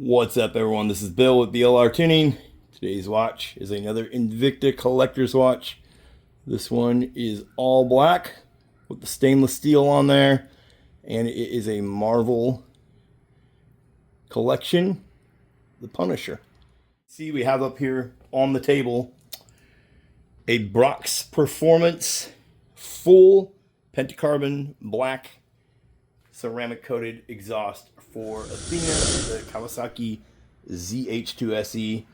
What's up, everyone? This is Bill with BLRTUNING. Today's watch is another Invicta collector's watch. This one is all black with the stainless steel on there, and it is a Marvel collection, the Punisher. See, we have up here on the table a Brock's Performance full Penta-Carbon black ceramic coated exhaust for ATHENA, the Kawasaki ZH2 SE.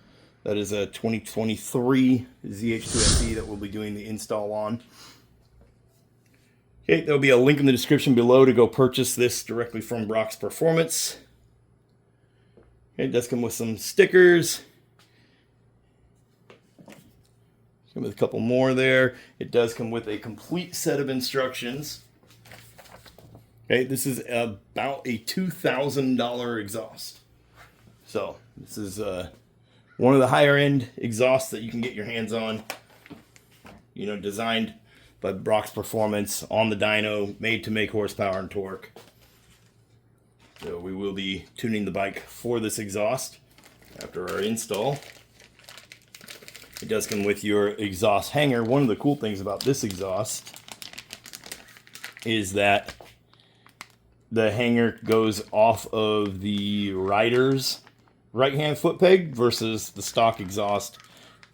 That is a 2023 ZH2 SE that we'll be doing the install on. Okay, there'll be a link in the description below to go purchase this directly from Brock's Performance. Okay, it does come with some stickers. Come with a couple more there. It does come with a complete set of instructions. Okay, this is about a $2,000 exhaust. So this is one of the higher end exhausts that you can get your hands on. You know, designed by Brock's Performance on the dyno, made to make horsepower and torque. So we will be tuning the bike for this exhaust after our install. It does come with your exhaust hanger. One of the cool things about this exhaust is that the hanger goes off of the rider's right-hand foot peg versus the stock exhaust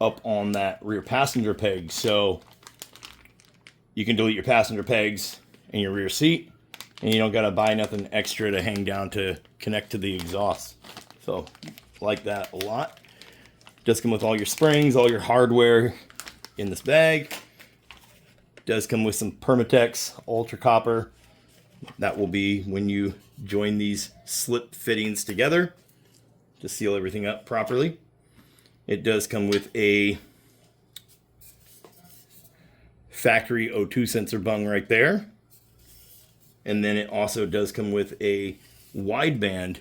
up on that rear passenger peg. So you can delete your passenger pegs and your rear seat, and you don't got to buy nothing extra to hang down to connect to the exhaust. So like that a lot. Does come with all your springs, all your hardware in this bag. Does come with some Permatex Ultra Copper. That will be when you join these slip fittings together to seal everything up properly. It does come with a factory O2 sensor bung right there. And then it also does come with a wideband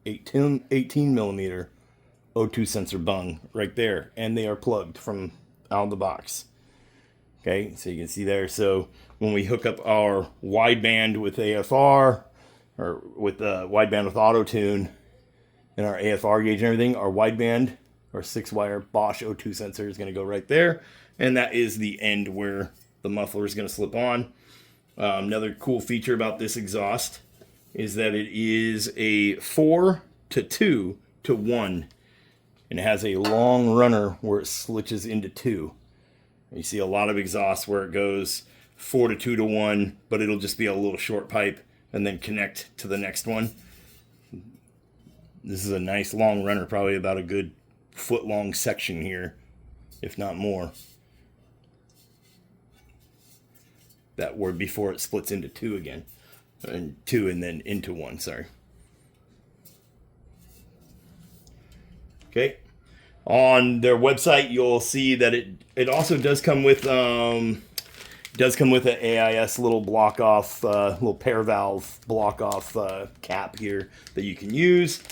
18 millimeter O2 sensor bung right there. And they are plugged from out of the box. Okay, so you can see there. So when we hook up our wideband with AFR, or with wideband with auto tune, and our AFR gauge and everything, our wideband, our 6-wire Bosch O2 sensor is going to go right there, and that is the end where the muffler is going to slip on. Another cool feature about this exhaust is that it is a 4 to 2 to 1, and it has a long runner where it switches into 2. You see a lot of exhausts where it goes 4 to 2 to 1, but it'll just be a little short pipe and then connect to the next one. This is a nice long runner, probably about a good foot-long section here, if not more. That word before it splits into 2 again, and 2 and then into 1. Sorry. Okay. On their website, you'll see that it also does come with an AIS little block off, little pair valve block off cap here that you can use.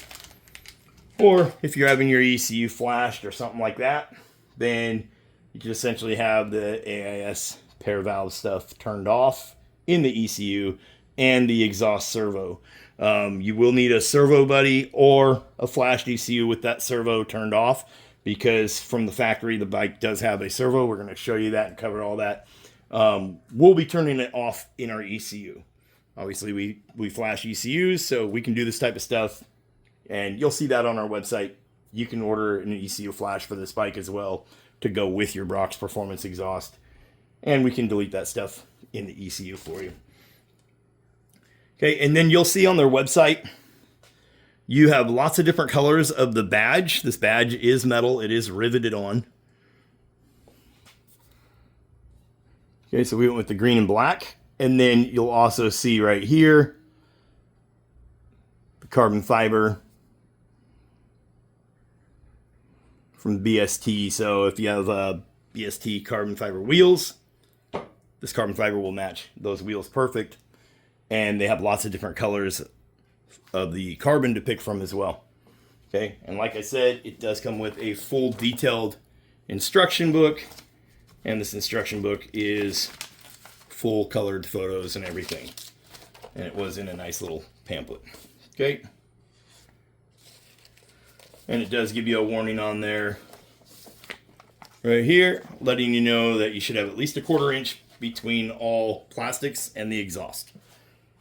Or if you're having your ECU flashed or something like that, then you can essentially have the AIS pair valve stuff turned off in the ECU and the exhaust servo. You will need a servo buddy or a flashed ECU with that servo turned off, because from the factory the bike does have a servo. We're going to show you that and cover all that. We'll be turning it off in our ECU. Obviously we flash ECUs, so we can do this type of stuff, and you'll see that on our website. You can order an ECU flash for this bike as well to go with your Brock's Performance exhaust, and we can delete that stuff in the ECU for you. Okay, and then you'll see on their website you have lots of different colors of the badge. This badge is metal. It is riveted on. Okay, so we went with the green and black. And then you'll also see right here the carbon fiber from BST. So if you have BST carbon fiber wheels, this carbon fiber will match those wheels perfect. And they have lots of different colors of the carbon to pick from as well. Okay, and like I said, it does come with a full detailed instruction book, and this instruction book is full colored photos and everything, and it was in a nice little pamphlet. Okay, And it does give you a warning on there right here, letting you know that you should have at least 1/4 inch between all plastics and the exhaust.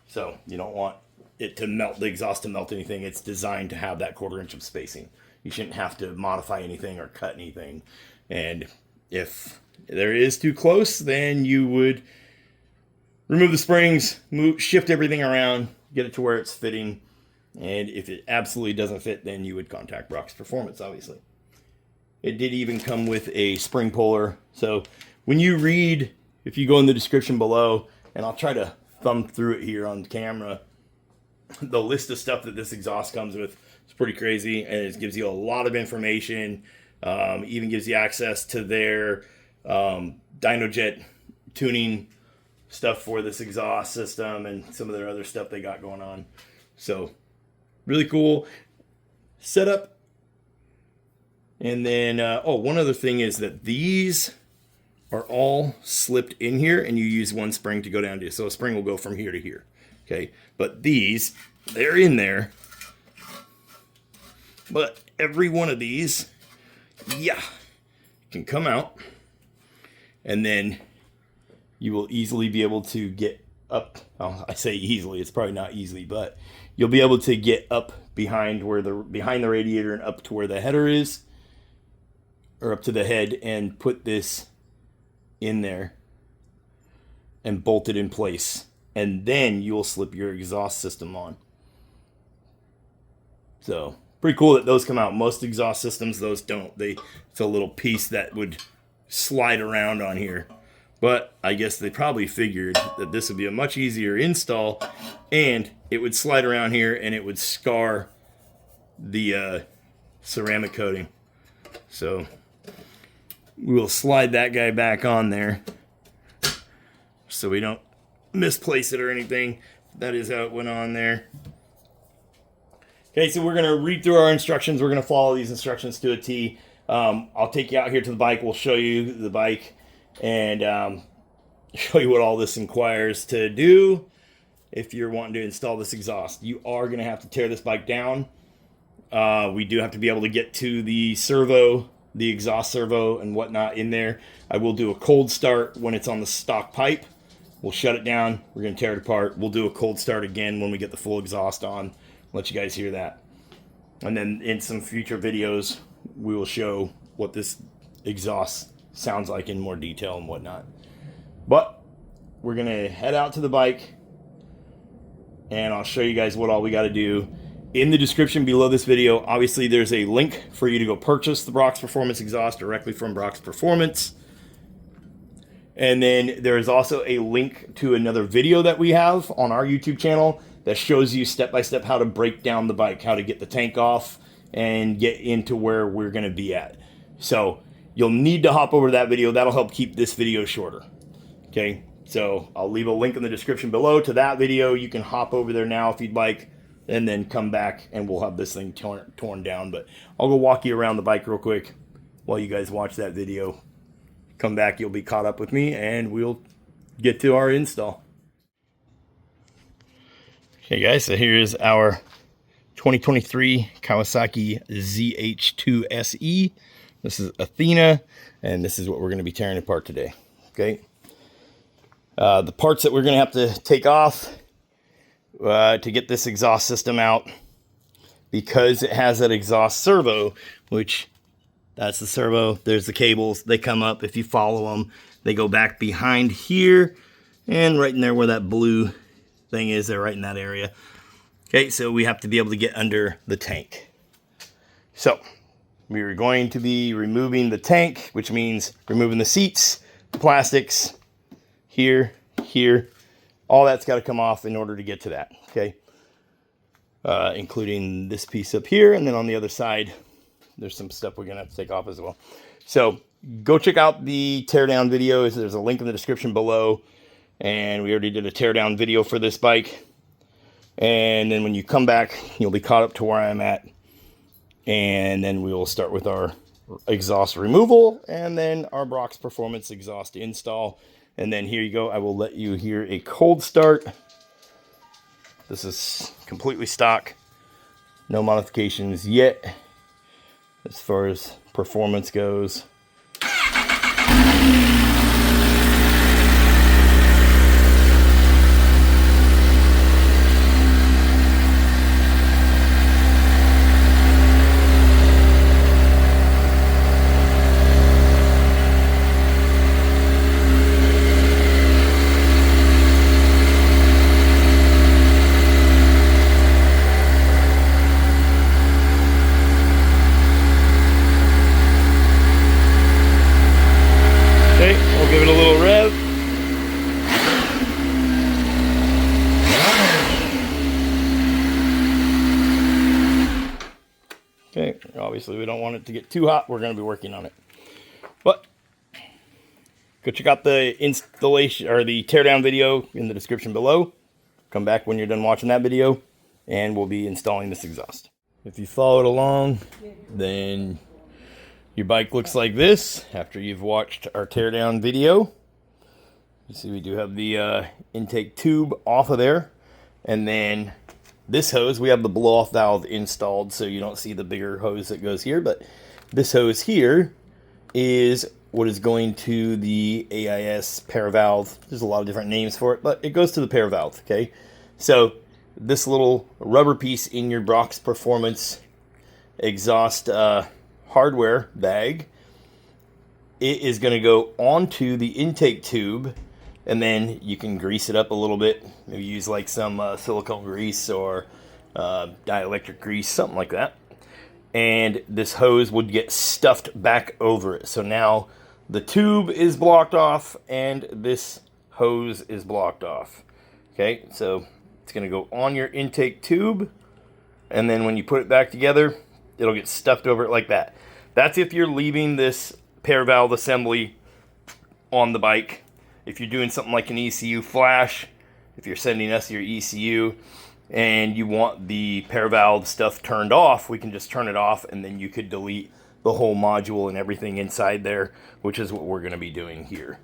So you don't want it to melt, the exhaust to melt anything. It's designed to have that 1/4 inch of spacing. You shouldn't have to modify anything or cut anything. And if there is too close, then you would remove the springs, shift everything around, get it to where it's fitting. And if it absolutely doesn't fit, then you would contact Brock's Performance, obviously. It did even come with a spring puller. So when you read, if you go in the description below, and I'll try to thumb through it here on camera, the list of stuff that this exhaust comes with is pretty crazy, and it gives you a lot of information. Even gives you access to their DynoJet tuning stuff for this exhaust system and some of their other stuff they got going on. So really cool setup. And then, one other thing is that these are all slipped in here, and you use one spring to go down to. So a spring will go from here to here. Okay, but these, they're in there. But every one of these, can come out, and then you will easily be able to get up. Oh, I say easily, it's probably not easily, but you'll be able to get up behind the radiator and up to where the header is, or up to the head, and put this in there and bolt it in place, and then you'll slip your exhaust system on. So pretty cool that those come out. Most exhaust systems, those don't. It's a little piece that would slide around on here. But I guess they probably figured that this would be a much easier install, and it would slide around here and it would scar the ceramic coating. So we will slide that guy back on there so we don't misplace it or anything. That is how it went on there. Okay, so we're going to read through our instructions. We're going to follow these instructions to a T. I'll take you out here to the bike. We'll show you the bike and show you what all this requires to do if you're wanting to install this exhaust. You are going to have to tear this bike down. We do have to be able to get to the servo, the exhaust servo and whatnot in there. I will do a cold start when it's on the stock pipe. We'll shut it down. We're going to tear it apart. We'll do a cold start again when we get the full exhaust on. Let you guys hear that. And then in some future videos, we will show what this exhaust sounds like in more detail and whatnot. But we're going to head out to the bike, and I'll show you guys what all we got to do. In the description below this video, obviously there's a link for you to go purchase the Brock's Performance exhaust directly from Brock's Performance. And then there is also a link to another video that we have on our YouTube channel that shows you step-by-step how to break down the bike, how to get the tank off and get into where we're going to be at. So you'll need to hop over to that video. That'll help keep this video shorter. Okay, so I'll leave a link in the description below to that video. You can hop over there now if you'd like, and then come back and we'll have this thing torn down. But I'll go walk you around the bike real quick while you guys watch that video. Come back, you'll be caught up with me, and we'll get to our install. Okay guys, so here's our 2023 Kawasaki ZH2 SE. This is ATHENA, and this is what we're going to be tearing apart today. Okay, the parts that we're going to have to take off to get this exhaust system out, because it has that exhaust servo, which that's the servo. There's the cables. They come up. If you follow them, they go back behind here and right in there where that blue thing is, they're right in that area. Okay, so we have to be able to get under the tank. So we are going to be removing the tank, which means removing the seats, the plastics, here, all that's got to come off in order to get to that. Okay, including this piece up here, and then on the other side there's some stuff we're gonna have to take off as well. So go check out the teardown videos. There's a link in the description below, and we already did a teardown video for this bike. And then when you come back, you'll be caught up to where I'm at, and then we will start with our exhaust removal and then our Brock's Performance exhaust install. And then here you go. I will let you hear a cold start. This is completely stock, no modifications yet. as far as performance goes. Give it a little rev. Okay, obviously we don't want it to get too hot. We're going to be working on it. But go check out the installation or the teardown video in the description below. Come back when you're done watching that video and we'll be installing this exhaust. If you followed along, then your bike looks like this after you've watched our teardown video. You see we do have the intake tube off of there. And then this hose, we have the blow-off valve installed, so you don't see the bigger hose that goes here. But this hose here is what is going to the AIS pair valve. There's a lot of different names for it, but it goes to the pair valve, okay? So this little rubber piece in your Brock's Performance exhaust hardware bag, it is going to go onto the intake tube, and then you can grease it up a little bit. Maybe use like some silicone grease or dielectric grease, something like that. And this hose would get stuffed back over it. So now the tube is blocked off and this hose is blocked off. Okay, so it's going to go on your intake tube, and then when you put it back together, it'll get stuffed over it like that. That's if you're leaving this pair valve assembly on the bike. If you're doing something like an ECU flash, if you're sending us your ECU and you want the pair valve stuff turned off, we can just turn it off, and then you could delete the whole module and everything inside there, which is what we're going to be doing here.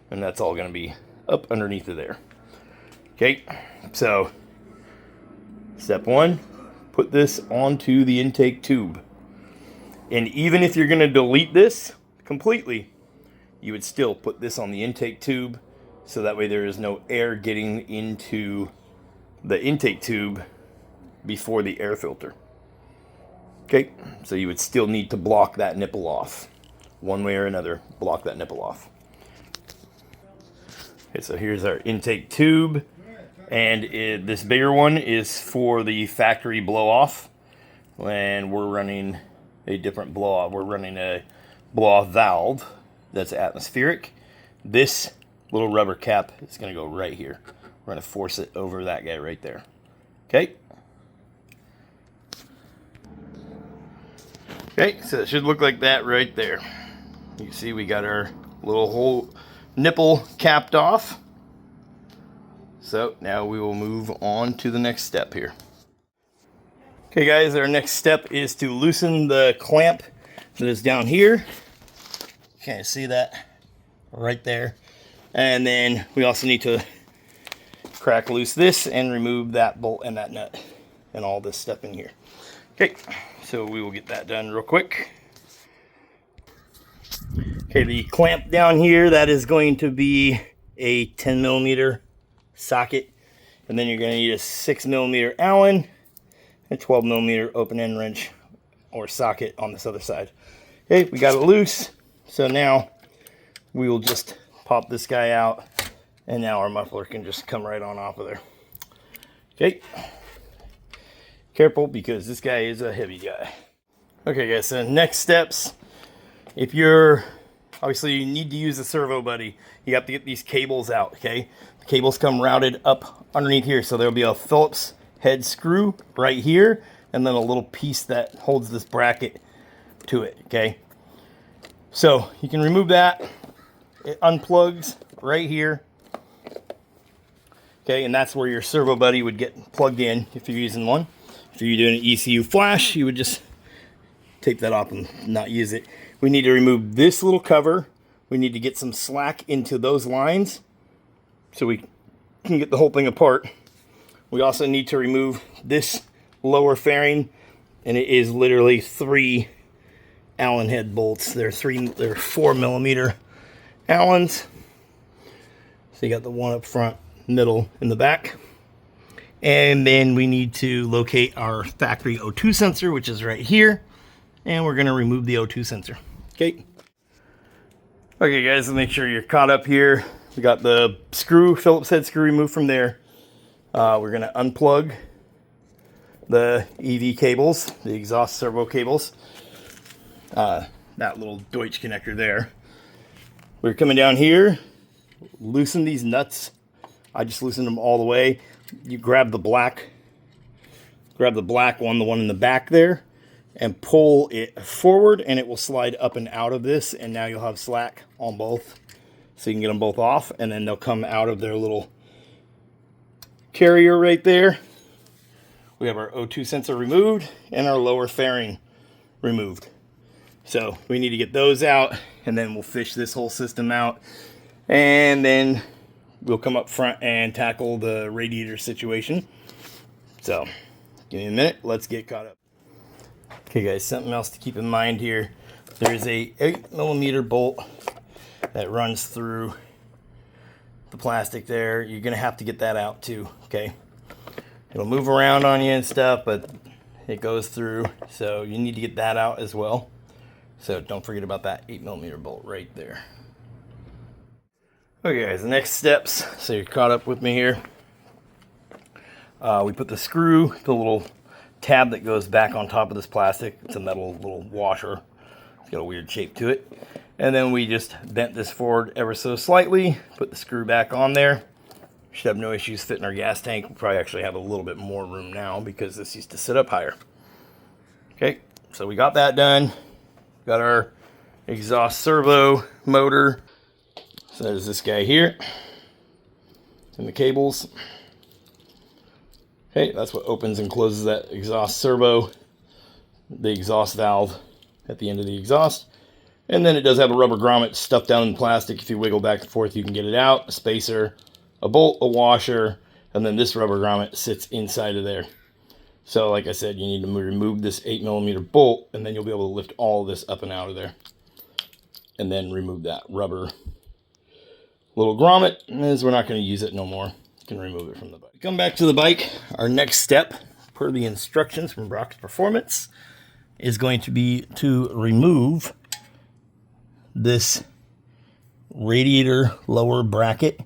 And that's all going to be up underneath of there. Okay, so step one, put this onto the intake tube. And even if you're going to delete this completely, you would still put this on the intake tube, so that way there is no air getting into the intake tube before the air filter. Okay, so you would still need to block that nipple off. One way or another, block that nipple off. Okay, so here's our intake tube, and this bigger one is for the factory blow-off, and we're running a different blow-off. We're running a blow-off valve that's atmospheric. This little rubber cap is going to go right here. We're going to force it over that guy right there. Okay. Okay, so it should look like that right there. You can see we got our little whole nipple capped off. So now we will move on to the next step here. Okay guys, our next step is to loosen the clamp that is down here. Okay, see that right there. And then we also need to crack loose this and remove that bolt and that nut and all this stuff in here. Okay, so we will get that done real quick. Okay, the clamp down here, that is going to be a 10mm socket. And then you're going to need a 6mm Allen, a 12mm open end wrench or socket on this other side. Okay, we got it loose. So now we will just pop this guy out, and now our muffler can just come right on off of there. Okay. Careful, because this guy is a heavy guy. Okay guys, so next steps. If you're, obviously you need to use the servo buddy. You have to get these cables out, okay? The cables come routed up underneath here. So there'll be a Phillips head screw right here, and then a little piece that holds this bracket to it, okay? So you can remove that. It unplugs right here. Okay, and that's where your servo buddy would get plugged in if you're using one. If you're doing an ECU flash, you would just take that off and not use it. We need to remove this little cover. We need to get some slack into those lines so we can get the whole thing apart. We also need to remove this lower fairing, and it is literally 3 Allen head bolts. They're 4mm Allens. So you got the one up front, middle, and the back. And then we need to locate our factory O2 sensor, which is right here. And we're gonna remove the O2 sensor, okay? Okay guys, so make sure you're caught up here. We got the screw, Phillips head screw removed from there. We're gonna unplug the EV cables, the exhaust servo cables. That little Deutsch connector there. We're coming down here, loosen these nuts. I just loosened them all the way. You grab the black one, the one in the back there, and pull it forward, and it will slide up and out of this, and now you'll have slack on both. So you can get them both off, and then they'll come out of their little carrier right there. We have our O2 sensor removed and our lower fairing removed. So we need to get those out, and then we'll fish this whole system out, and then we'll come up front and tackle the radiator situation. So give me a minute, let's get caught up. Okay guys, something else to keep in mind here. There's a 8mm bolt that runs through the plastic there. You're gonna have to get that out too, okay? It'll move around on you and stuff, but it goes through, so you need to get that out as well. So don't forget about that 8mm bolt right there. Okay guys, the next steps, so you're caught up with me here. We put the screw, the little tab that goes back on top of this plastic. It's a metal little washer. It's got a weird shape to it. And then we just bent this forward ever so slightly, put the screw back on there. Should have no issues fitting our gas tank. We'll probably actually have a little bit more room now because this used to sit up higher. Okay, so we got that done. Got our exhaust servo motor. So there's this guy here. And the cables. Okay, that's what opens and closes that exhaust servo. The exhaust valve at the end of the exhaust. And then it does have a rubber grommet stuffed down in plastic. If you wiggle back and forth, you can get it out. A spacer, a bolt, a washer, and then this rubber grommet sits inside of there. So like I said, you need to remove this 8mm bolt, and then you'll be able to lift all this up and out of there. And then remove that rubber little grommet, as we're not going to use it no more. You can remove it from the bike. Come back to the bike. Our next step, per the instructions from Brock's Performance, is going to be to remove this radiator lower bracket. It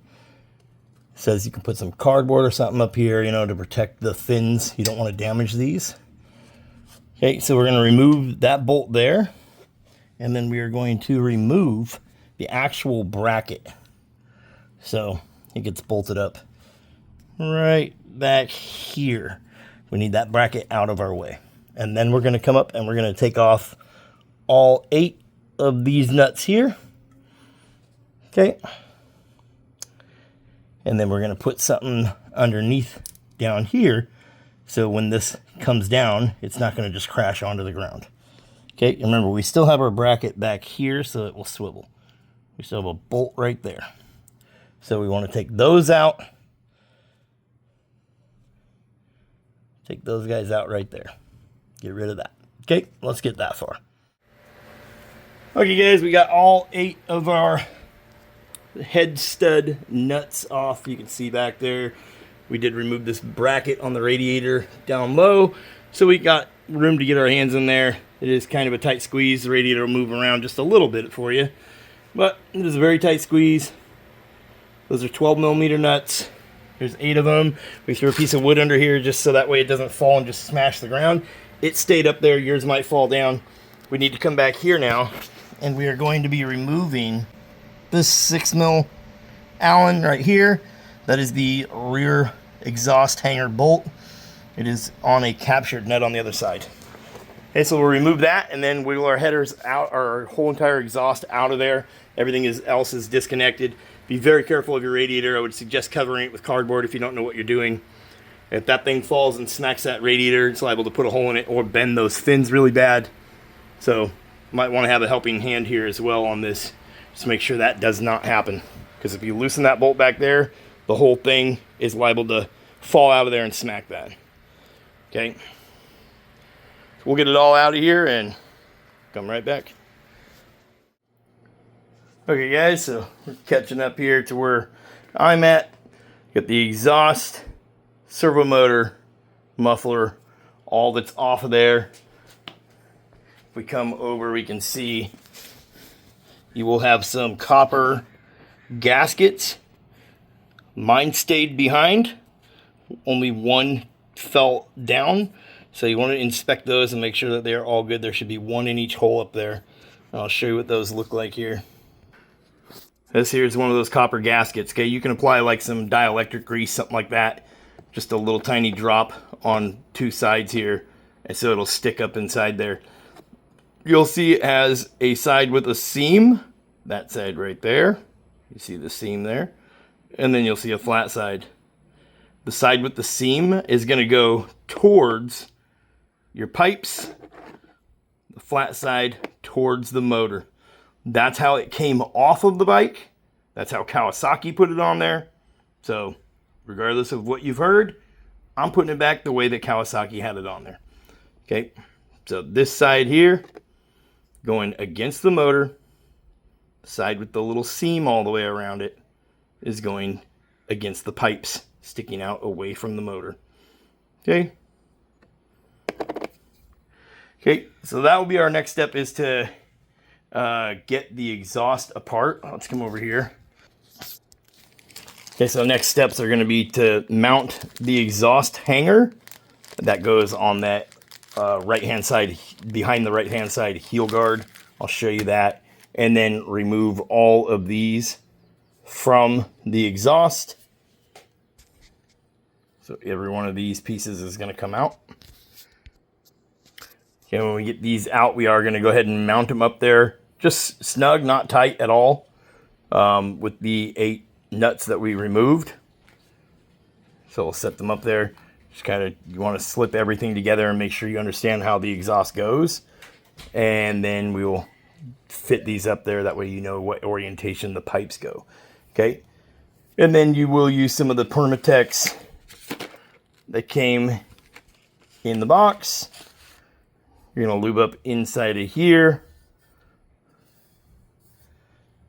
says you can put some cardboard or something up here, you know, to protect the fins. You don't want to damage these. Okay, so we're going to remove that bolt there, and then we are going to remove the actual bracket. So it gets bolted up right back here. We need that bracket out of our way. And then we're going to come up and we're going to take off all 8 of these nuts here. Okay. And then we're going to put something underneath down here, so when this comes down, it's not going to just crash onto the ground. Okay, remember, we still have our bracket back here, so it will swivel. We still have a bolt right there. So we want to take those out. Take those guys out right there. Get rid of that. Okay, let's get that far. Okay guys, we got all 8 of our head stud nuts off. You can see back there, we did remove this bracket on the radiator down low, so we got room to get our hands in there. It is kind of a tight squeeze. The radiator will move around just a little bit for you, but it is a very tight squeeze. Those are 12mm nuts. There's 8 of them. We threw a piece of wood under here just so that way it doesn't fall and just smash the ground. It stayed up there. Yours might fall down. We need to come back here now, and we are going to be removing this 6mm Allen right here. That is the rear exhaust hanger bolt. It is on a captured nut on the other side. Okay, so we'll remove that and then wiggle our headers out, our whole entire exhaust out of there. Everything else is disconnected. Be very careful of your radiator. I would suggest covering it with cardboard if you don't know what you're doing. If that thing falls and smacks that radiator, it's liable to put a hole in it or bend those fins really bad. So you might want to have a helping hand here as well on this. Just make sure that does not happen, because if you loosen that bolt back there, the whole thing is liable to fall out of there and smack that. Okay, so we'll get it all out of here and come right back. Okay guys, so we're catching up here to where I'm at. Got the exhaust, servo motor, muffler, all that's off of there. If we come over, we can see you will have some copper gaskets. Mine stayed behind. Only one fell down. So you want to inspect those and make sure that they're all good. There should be one in each hole up there. I'll show you what those look like here. This here is one of those copper gaskets. Okay, you can apply like some dielectric grease, something like that. Just a little tiny drop on two sides here, and so it'll stick up inside there. You'll see it has a side with a seam. That side right there. You see the seam there. And then you'll see a flat side. The side with the seam is going to go towards your pipes. The flat side towards the motor. That's how it came off of the bike. That's how Kawasaki put it on there. So, regardless of what you've heard, I'm putting it back the way that Kawasaki had it on there. Okay, so this side here, going against the motor, the side with the little seam all the way around it, is going against the pipes, sticking out away from the motor. Okay. Okay, so that will be our next step, is to get the exhaust apart. Let's come over here. Okay, so next steps are going to be to mount the exhaust hanger that goes on that right-hand side, behind the right-hand side heel guard. I'll show you that. And then remove all of these from the exhaust. So every one of these pieces is going to come out. Okay, when we get these out, we are going to go ahead and mount them up there. Just snug, not tight at all, with the 8 nuts that we removed. So we'll set them up there. Just kind of, you want to slip everything together and make sure you understand how the exhaust goes. And then we will fit these up there. That way you know what orientation the pipes go. Okay. And then you will use some of the Permatex that came in the box. You're going to lube up inside of here.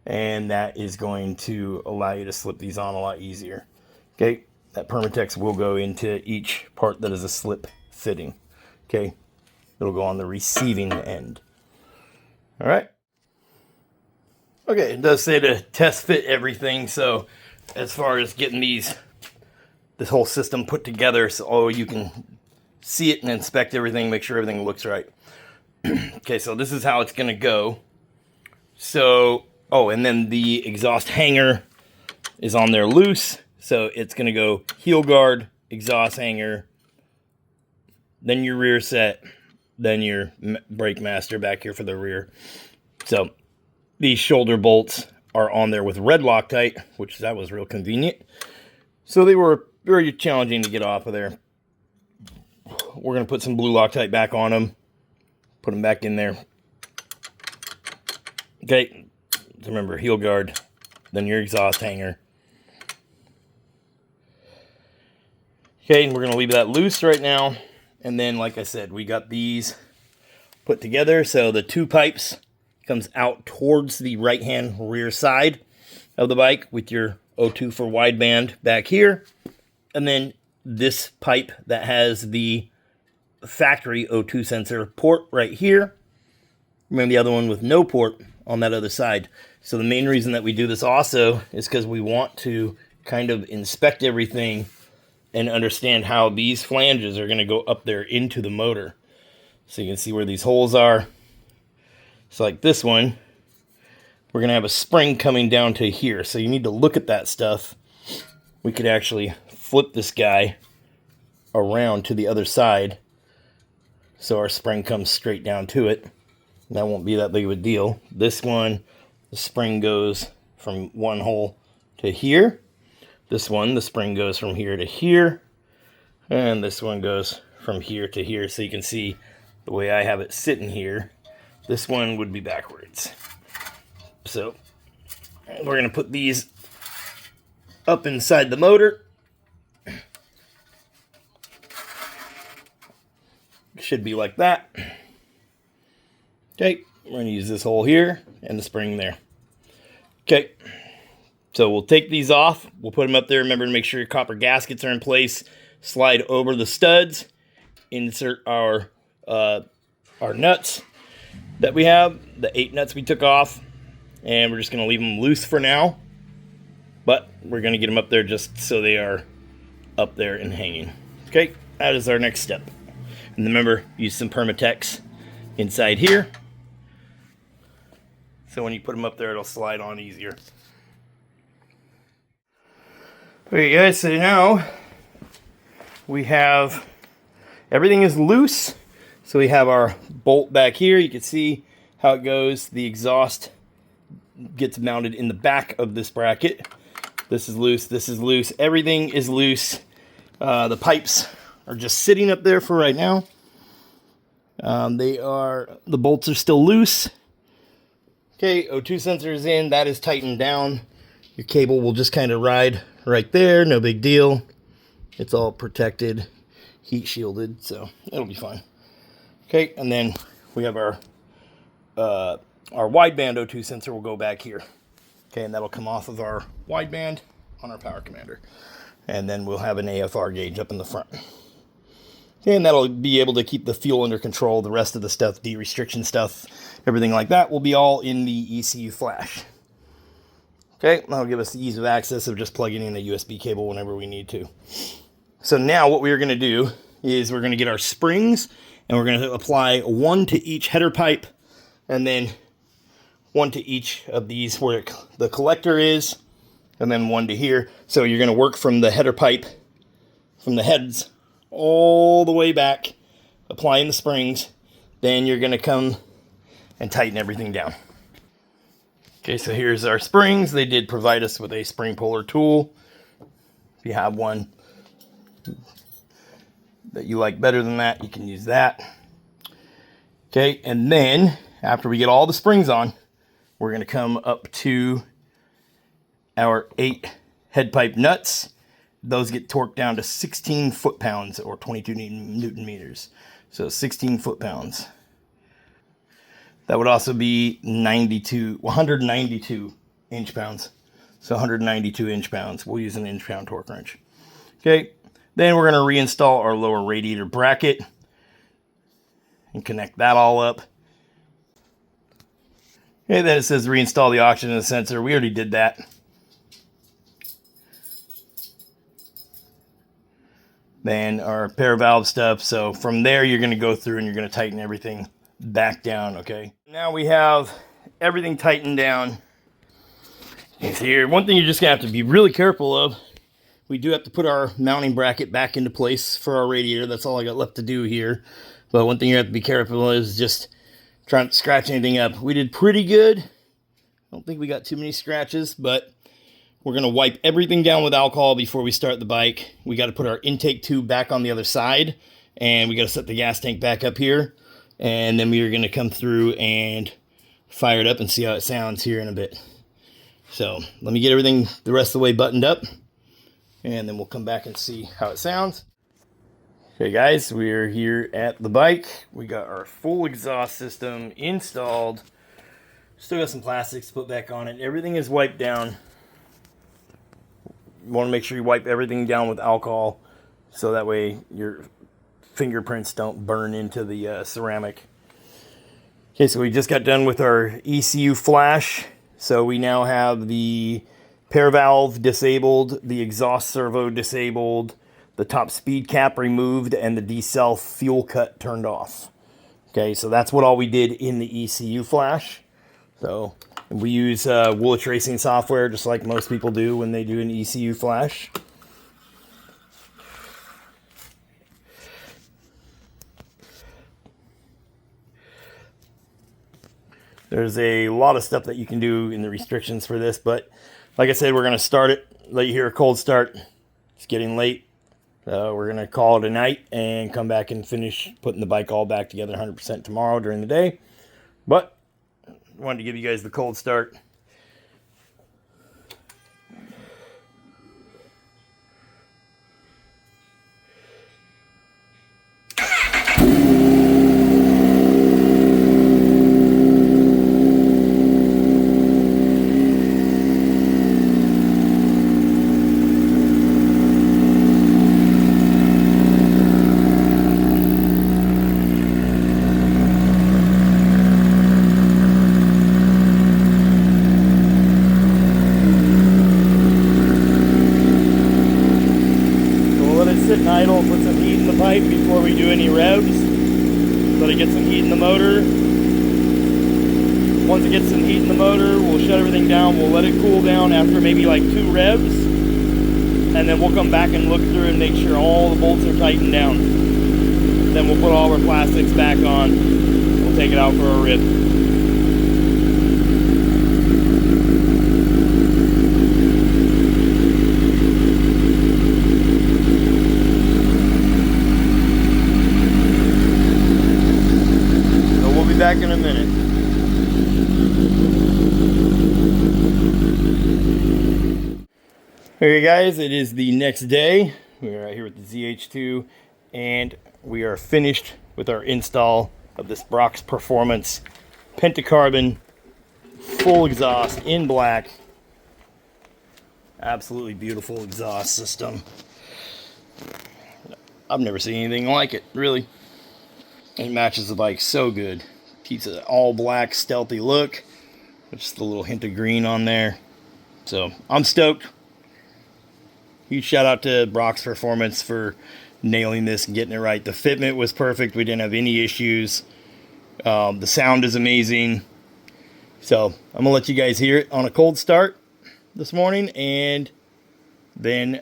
And that is going to allow you to slip these on a lot easier. Okay, that Permatex will go into each part that is a slip fitting. Okay, it'll go on the receiving end. All right. Okay, it does say to test fit everything. So as far as getting this whole system put together, so you can see it and inspect everything, make sure everything looks right. Okay, so this is how it's going to go. So, oh, and then the exhaust hanger is on there loose. So it's going to go heel guard, exhaust hanger, then your rear set, then your brake master back here for the rear. So these shoulder bolts are on there with red Loctite, which that was real convenient. So they were very challenging to get off of there. We're going to put some blue Loctite back on them. Put them back in there. Okay, remember, heel guard, then your exhaust hanger. Okay, and we're going to leave that loose right now. And then, like I said, we got these put together. So the 2 pipes comes out towards the right-hand rear side of the bike with your O2 for wideband back here. And then this pipe that has the factory O2 sensor port right here. Remember the other one with no port on that other side. So the main reason that we do this also is because we want to kind of inspect everything and understand how these flanges are going to go up there into the motor. So you can see where these holes are. So like this one, we're going to have a spring coming down to here. So you need to look at that stuff. We could actually flip this guy around to the other side, so our spring comes straight down to it. That won't be that big of a deal. This one, the spring goes from one hole to here. This one, the spring goes from here to here. And this one goes from here to here. So you can see the way I have it sitting here. This one would be backwards. So we're going to put these up inside the motor. Should be like that. Okay, we're going to use this hole here and the spring there. Okay, so we'll take these off. We'll put them up there. Remember to make sure your copper gaskets are in place. Slide over the studs. Insert our nuts that we have, the 8 nuts we took off, and we're just going to leave them loose for now. But we're going to get them up there just so they are up there and hanging. Okay, that is our next step. And remember, use some Permatex inside here. So when you put them up there, it'll slide on easier. Okay guys, so now we have, everything is loose. So we have our bolt back here. You can see how it goes. The exhaust gets mounted in the back of this bracket. This is loose, this is loose. Everything is loose. The pipes are just sitting up there for right now. The bolts are still loose. Okay, O2 sensor is in, that is tightened down. Your cable will just kind of ride right there, no big deal. It's all protected, heat shielded, so it'll be fine. Okay, and then we have our wideband O2 sensor will go back here. Okay, and that'll come off of our wideband on our power commander. And then we'll have an AFR gauge up in the front. And that'll be able to keep the fuel under control. The rest of the stuff, de-restriction stuff, everything like that will be all in the ECU flash. Okay, that'll give us the ease of access of just plugging in a USB cable whenever we need to. So now what we're going to do is we're going to get our springs and we're going to apply one to each header pipe and then one to each of these where the collector is and then one to here. So you're going to work from the header pipe, from the heads all the way back, applying the springs. Then you're going to come and tighten everything down. Okay, so here's our springs. They did provide us with a spring puller tool. If you have one that you like better than that, you can use that. Okay, and then after we get all the springs on, we're going to come up to our 8 head pipe nuts. Those get torqued down to 16 foot-pounds or 22 Newton meters. So 16 foot-pounds. That would also be 192 inch-pounds. So 192 inch-pounds. We'll use an inch-pound torque wrench. Okay, then we're going to reinstall our lower radiator bracket and connect that all up. Okay, then it says reinstall the oxygen sensor. We already did that. Then our pair valve stuff. So from there, you're going to go through and you're going to tighten everything back down, okay? Now we have everything tightened down. And here, one thing you're just going to have to be really careful of, we do have to put our mounting bracket back into place for our radiator. That's all I got left to do here. But one thing you have to be careful of is just trying to scratch anything up. We did pretty good. I don't think we got too many scratches, but we're going to wipe everything down with alcohol before we start the bike. We got to put our intake tube back on the other side, and we got to set the gas tank back up here. And then we are going to come through and fire it up and see how it sounds here in a bit. So let me get everything the rest of the way buttoned up, and then we'll come back and see how it sounds. Okay guys, we're here at the bike. We got our full exhaust system installed. Still got some plastics to put back on it. Everything is wiped down. You want to make sure you wipe everything down with alcohol so that way your fingerprints don't burn into the ceramic. Okay, so we just got done with our ECU flash. So we now have the pair valve disabled, the exhaust servo disabled, the top speed cap removed, and the decel fuel cut turned off. Okay, so that's what all we did in the ECU flash. So we use Woolwich Tracing software just like most people do when they do an ECU flash. There's a lot of stuff that you can do in the restrictions for this, but like I said, we're going to start it, let you hear a cold start. It's getting late. We're going to call it a night and come back and finish putting the bike all back together 100% tomorrow during the day. But I wanted to give you guys the cold start. idle and put some heat in the pipe before we do any revs. Let it get some heat in the motor. Once it gets some heat in the motor, we'll shut everything down. We'll let it cool down after maybe like 2 revs. And then we'll come back and look through and make sure all the bolts are tightened down. Then we'll put all our plastics back on. We'll take it out for a rip. So we'll be back in a minute. Okay guys, it is the next day. We are out here with the ZH2 and we are finished with our install of this Brock's Performance Penta-Carbon full exhaust in black. Absolutely beautiful exhaust system. I've never seen anything like it, really. It matches the bike so good. Keeps an all black stealthy look. Just a little hint of green on there. So I'm stoked. Huge shout out to Brock's Performance for nailing this and getting it right. The fitment was perfect. We didn't have any issues. The sound is amazing. So I'm gonna let you guys hear it on a cold start this morning, and then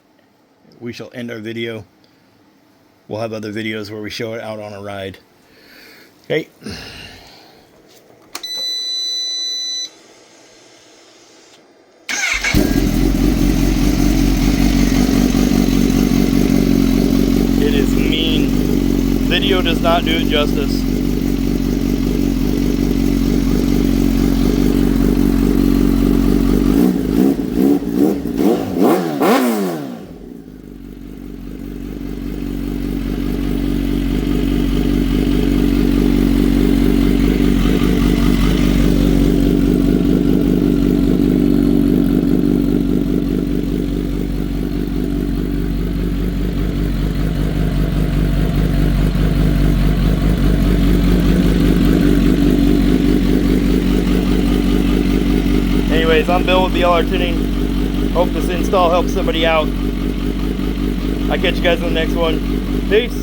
we shall end our video. We'll have other videos where we show it out on a ride. Okay. It is mean. Video does not do it justice. Anyways, I'm Bill with BLRTUNING. Hope this install helps somebody out. I'll catch you guys in the next one. Peace.